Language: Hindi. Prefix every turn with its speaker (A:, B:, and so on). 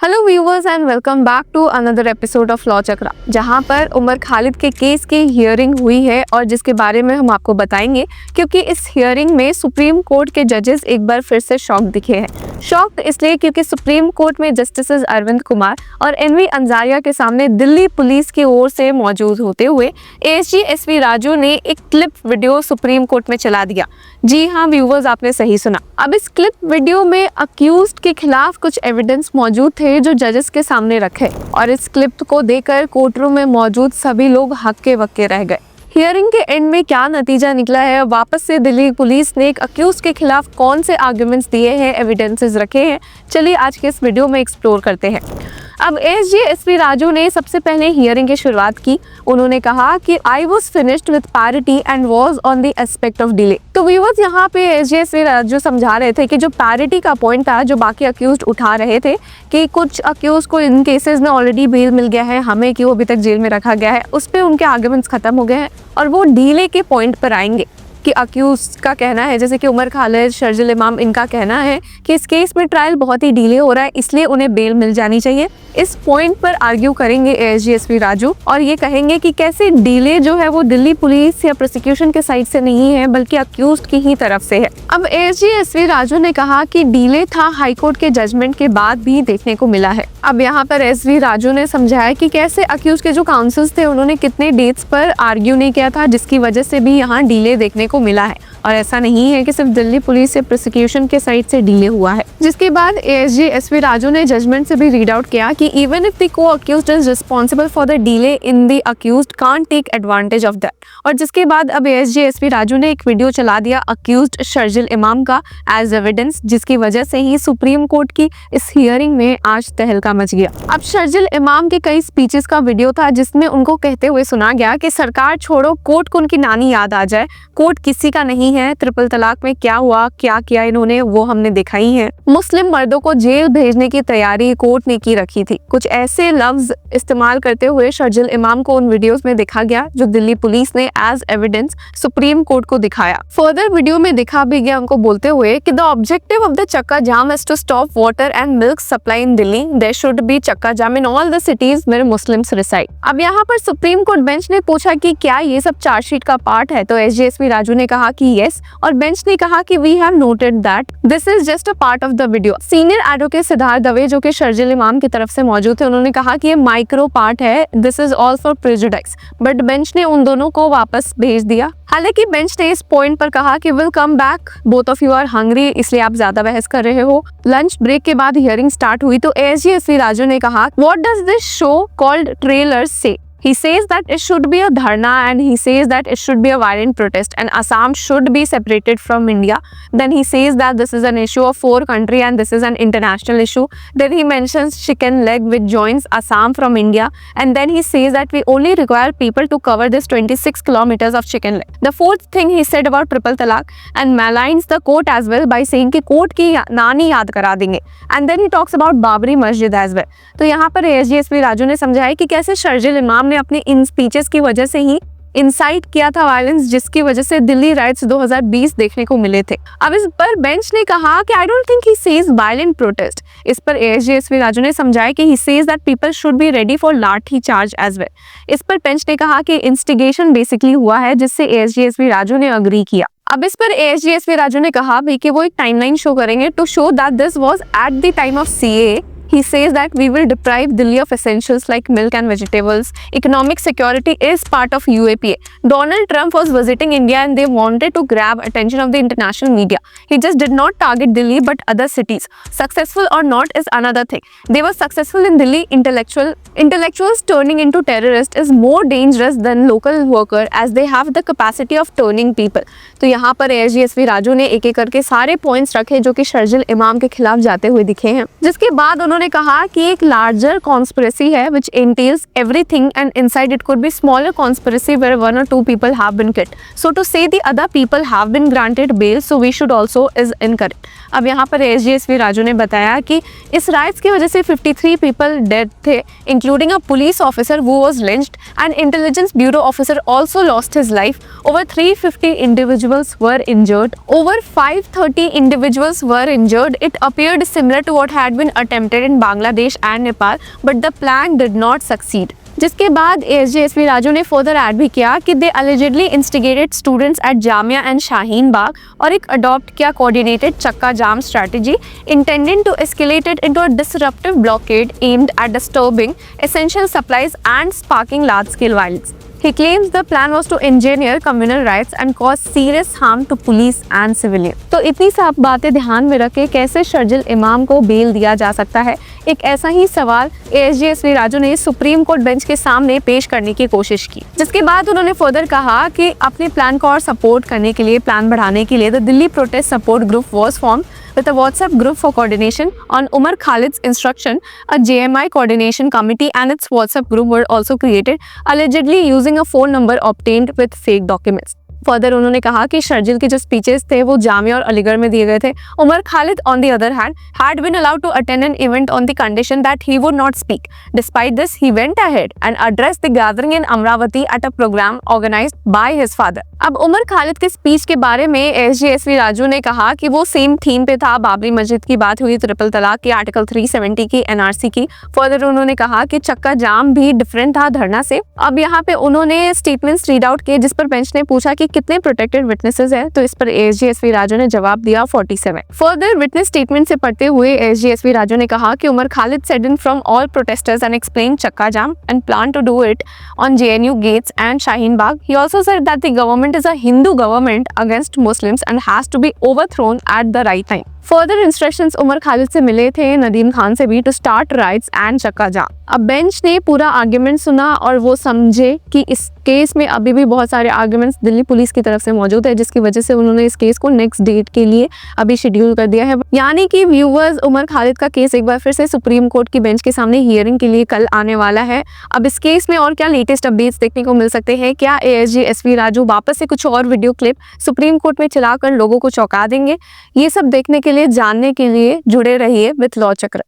A: Hello viewers and welcome back to another episode of law Chakra, जहां पर उमर खालिद के केस की हियरिंग हुई है और जिसके बारे में हम आपको बताएंगे, क्योंकि इस हियरिंग में सुप्रीम कोर्ट के जजेस एक बार फिर से शॉक दिखे हैं। शॉक इसलिए क्योंकि सुप्रीम कोर्ट में जस्टिस अरविंद कुमार और एनवी अंजारिया के सामने दिल्ली पुलिस की ओर से मौजूद होते हुए एएसजी एसवी राजू ने एक क्लिप वीडियो सुप्रीम कोर्ट में चला दिया। जी हाँ व्यूवर्स, आपने सही सुना। अब इस क्लिप वीडियो में अक्यूज्ड के खिलाफ कुछ एविडेंस मौजूद थे जो जजेस के सामने रखे, और इस क्लिप को देखकर कोर्टरूम में मौजूद सभी लोग हक्के बक्के रह गए। हियरिंग के एंड में क्या नतीजा निकला है, वापस से दिल्ली पुलिस ने एक अक्यूज्ड के खिलाफ कौन से आर्गुमेंट्स दिए हैं, एविडेंसेस रखे हैं, चलिए आज के इस वीडियो में एक्सप्लोर करते हैं। अब एएसजी एसवी राजू ने सबसे पहले हियरिंग की शुरुआत की। उन्होंने कहा कि I was finished with parity and was on the aspect of delay. तो व्यूअर्स, यहाँ पे एएसजी एसवी राजू समझा रहे थे कि जो पैरिटी का पॉइंट था, जो बाकी अक्यूज्ड उठा रहे थे कि कुछ अक्यूज्ड को इन केसेस में ऑलरेडी बेल मिल गया है, हमें क्यों अभी तक जेल में रखा गया है, उस पर उनके आर्गुमेंट्स खत्म हो गए हैं और वो डिले के पॉइंट पर आएंगे। कि अक्यूज का कहना है, जैसे कि उमर खालिद, शर्जिल इमाम, इनका कहना है कि इस केस में ट्रायल बहुत ही डिले हो रहा है, इसलिए उन्हें बेल मिल जानी चाहिए। इस पॉइंट पर आर्ग्यू करेंगे एएसजी एसवी राजू और ये कहेंगे कि कैसे डिले जो है वो दिल्ली पुलिस या प्रोसिक्यूशन के साइड से नहीं है, बल्कि अक्यूज्ड की ही तरफ से है। अब एएसजी एसवी राजू ने कहा कि डिले था हाईकोर्ट के जजमेंट के बाद भी देखने को मिला है। अब यहाँ पर एसवी राजू ने समझाया कि कैसे अक्यूज के जो काउंसिल्स थे उन्होंने कितने डेट्स पर आर्ग्यू नहीं किया था, जिसकी वजह से भी यहाँ डिले देखने को मिला है। और ऐसा नहीं है कि सिर्फ दिल्ली पुलिस से प्रोसिक्यूशन के साइड से डिले हुआ है। जिसके बाद एएसजी एसवी राजू ने जजमेंट से भी रीड आउट किया कि even if the co accused is responsible for the delay in the accused can't take advantage of that. और जिसके बाद अब एएसजी एसवी राजू ने एक वीडियो चला दिया अक्यूज्ड शर्जिल इमाम का एज एविडेंस, जिसकी वजह से ही सुप्रीम कोर्ट की इस हियरिंग में आज तहलका मच गया। अब शर्जिल इमाम के कई स्पीचेस का वीडियो था जिसमें उनको कहते हुए सुना गया कि सरकार छोड़ो, कोर्ट को उनकी नानी याद आ जाए, कोर्ट किसी का नहीं है, ट्रिपल तलाक में क्या हुआ, क्या किया इन्होंने, वो हमने देखा ही है। मुस्लिम मर्दों को जेल भेजने की तैयारी कोर्ट ने की रखी थी। कुछ ऐसे लफ्ज इस्तेमाल करते हुए शर्जिल इमाम को उन वीडियोस में देखा गया जो दिल्ली पुलिस ने एज एविडेंस सुप्रीम कोर्ट को दिखाया। फर्दर वीडियो में दिखा भी गया उनको बोलते हुए कि the objective of the chakka jam is to stop water and milk supply in Delhi, there should be chakka jam in all the cities where Muslims reside. अब यहाँ पर सुप्रीम कोर्ट बेंच ने पूछा कि क्या ये सब चार्जशीट का पार्ट है, तो एएसजी एसवी राजू ने कहा कि यस, और बेंच ने कहा कि we have noted that this is just a part of the video. Senior advocate Siddharth Dave जो कि शर्जिल इमाम की तरफ से मौजूद थे, उन्होंने कहा कि ये माइक्रो पार्ट है, this is all for prejudice, but bench ने उन दोनों को वापस भेज दिया। हालांकि बेंच ने इस पॉइंट पर कहा कि will come back, both of you are hungry, इसलिए आप ज्यादा बहस कर रहे हो। लंच ब्रेक के बाद हियरिंग स्टार्ट हुई तो एएसजी एसवी राजू ने कहा, what does this show called trailer से? He says that it should be a dharna and he says that it should be a violent protest and Assam should be separated from India. Then he says that this is an issue of 4 countries and this is an international issue. Then he mentions chicken leg which joins Assam from India, and then he says that we only require people to cover this 26 kilometers of chicken leg. The fourth thing he said about triple talaq and maligns the court as well by saying कि कोर्ट की नानी याद करा देंगे, and then he talks about Babri मस्जिद as well. तो यहाँ पर एएसजी एसवी राजू ने समझाया कि कैसे शर्जिल इमाम अपने इन स्पीचेस की वजह से ही इंसाइट किया था वायलेंस, जिसकी वजह से दिल्ली राइट्स 2020 देखने को मिले थे। अब इस पर बेंच ने कहा कि I don't think he says violent protest. इस पर एएसजी एसवी राजू ने समझाया कि he says that people should be ready for लाठी चार्ज एज वेल। इस पर बेंच ने कहा कि इंस्टिगेशन बेसिकली हुआ है, जिससे एएसजी एसवी राजू ने अग्री किया। अब इस पर एएसजी एसवी राजू ने कहा भी कि वो एक टाइमलाइन शो करेंगे to show that this was at the time of CAA. He says that we will deprive Delhi of essentials like milk and vegetables. Economic security is part of UAPA. Donald Trump was visiting India and they wanted to grab attention of the international media. He just did not target Delhi but other cities. Successful or not is another thing. They were successful in Delhi. Intellectuals turning into terrorists is more dangerous than local worker as they have the capacity of turning people. तो यहाँ पर एएसजी एसवी राजू ने एक एक करके सारे पॉइंट्स रखे जो कि शर्जिल इमाम के खिलाफ जाते हुए दिखे हैं। जिसके बाद उन्होंने कहा कि एक लार्जर कॉन्स्पिरेसी है which entails everything and inside it could be smaller conspiracy where 1 or 2 people have been killed. So to say the other people have been granted bail, so we should also is incorrect. अब यहाँ पर एसडीएसपी राजू ने बताया कि इस राइट्स की वजह से 53 पीपल डेड थे, including a police officer who was lynched and intelligence bureau officer also lost his life. Over 350 individuals were injured. Over 530 individuals were injured. It appeared similar to what had been attempted in Bangladesh and Nepal, but the plan did not succeed. जिसके बाद एसडीएसपी राजू ने फर्दर ऐड भी किया कि they allegedly instigated students at Jamia and Shaheen Bagh और एक अडॉप्ट किया coordinated chakka jam strategy intended to escalate it into a disruptive blockade aimed at disturbing essential supplies and sparking large scale violence. He claims the plan was to engineer communal riots and cause serious harm to police and civilians. तो इतनी सब बातें ध्यान में रखे कैसे शर्जिल इमाम को बेल दिया जा सकता है, एक ऐसा ही सवाल एसडीएसपी राजू ने सुप्रीम कोर्ट बेंच के सामने पेश करने की कोशिश की. जिसके बाद उन्होंने फर्दर कहा कि अपने प्लान को और सपोर्ट करने के लिए, प्लान बढ़ाने के लिए the Delhi protest support group was formed with a WhatsApp group for coordination. On Umar Khalid's instruction, a JMI coordination committee and its WhatsApp group were also created, allegedly using a phone number obtained with fake documents. Further उन्होंने कहा कि शर्जिल के जो स्पीचेस थे वो जामिया और अलीगढ़ में दिए गए थे. Umar Khalid on the other hand had been allowed to attend an event on the condition that he would not speak. Despite this, he went ahead and addressed the gathering in Amravati at a program organized by his father. अब उमर खालिद के स्पीच के बारे में एसडीएसपी राजू ने कहा कि वो सेम थीम पे था. बाबरी मस्जिद की बात हुई, ट्रिपल तलाक की, आर्टिकल 370 की, एनआरसी की. फर्दर उन्होंने कहा कि चक्का जाम भी डिफरेंट था धरना से. अब यहाँ पे उन्होंने स्टेटमेंट्स रीड आउट किए जिस पर बेंच ने पूछा कि कितने प्रोटेक्टेड विटनेसेस हैं, तो इस पर एसडीएसपी राजू ने जवाब दिया 47. फर्दर विटनेस स्टेटमेंट से पढ़ते हुए एसडीएसपी राजू ने कहा कि Umar Khalid said in from all protesters and explained Chakka Jam and planned to do it on JNU gates and Shaheen Bagh. He also said that the government is a Hindu government against Muslims and has to be overthrown at the right time. Further instructions Umar Khalid से मिले थे नदीम खान से भी टू स्टार्ट राइट्स एंड चक्का जाम. अब बेंच ने पूरा आर्ग्यूमेंट सुना और वो समझे कि इस केस में अभी भी बहुत सारे आर्ग्यूमेंट्स दिल्ली पुलिस की तरफ से मौजूद है, जिसकी वजह से उन्होंने इस केस को नेक्स्ट डेट के लिए अभी शेड्यूल कर दिया है. यानी कि व्यूअर्स, उमर खालिद का केस एक बार फिर से सुप्रीम कोर्ट की बेंच के सामने हियरिंग के लिए कल आने वाला है. अब इस केस में और क्या लेटेस्ट अपडेट्स देखने को मिल सकते हैं? क्या एसडीएसपी राजू वापस से कुछ और वीडियो क्लिप सुप्रीम कोर्ट में चलाकर लोगों को चौंका देंगे? ये सब देखने के लिए, जानने के लिए जुड़े रहिए विद लॉ चक्र.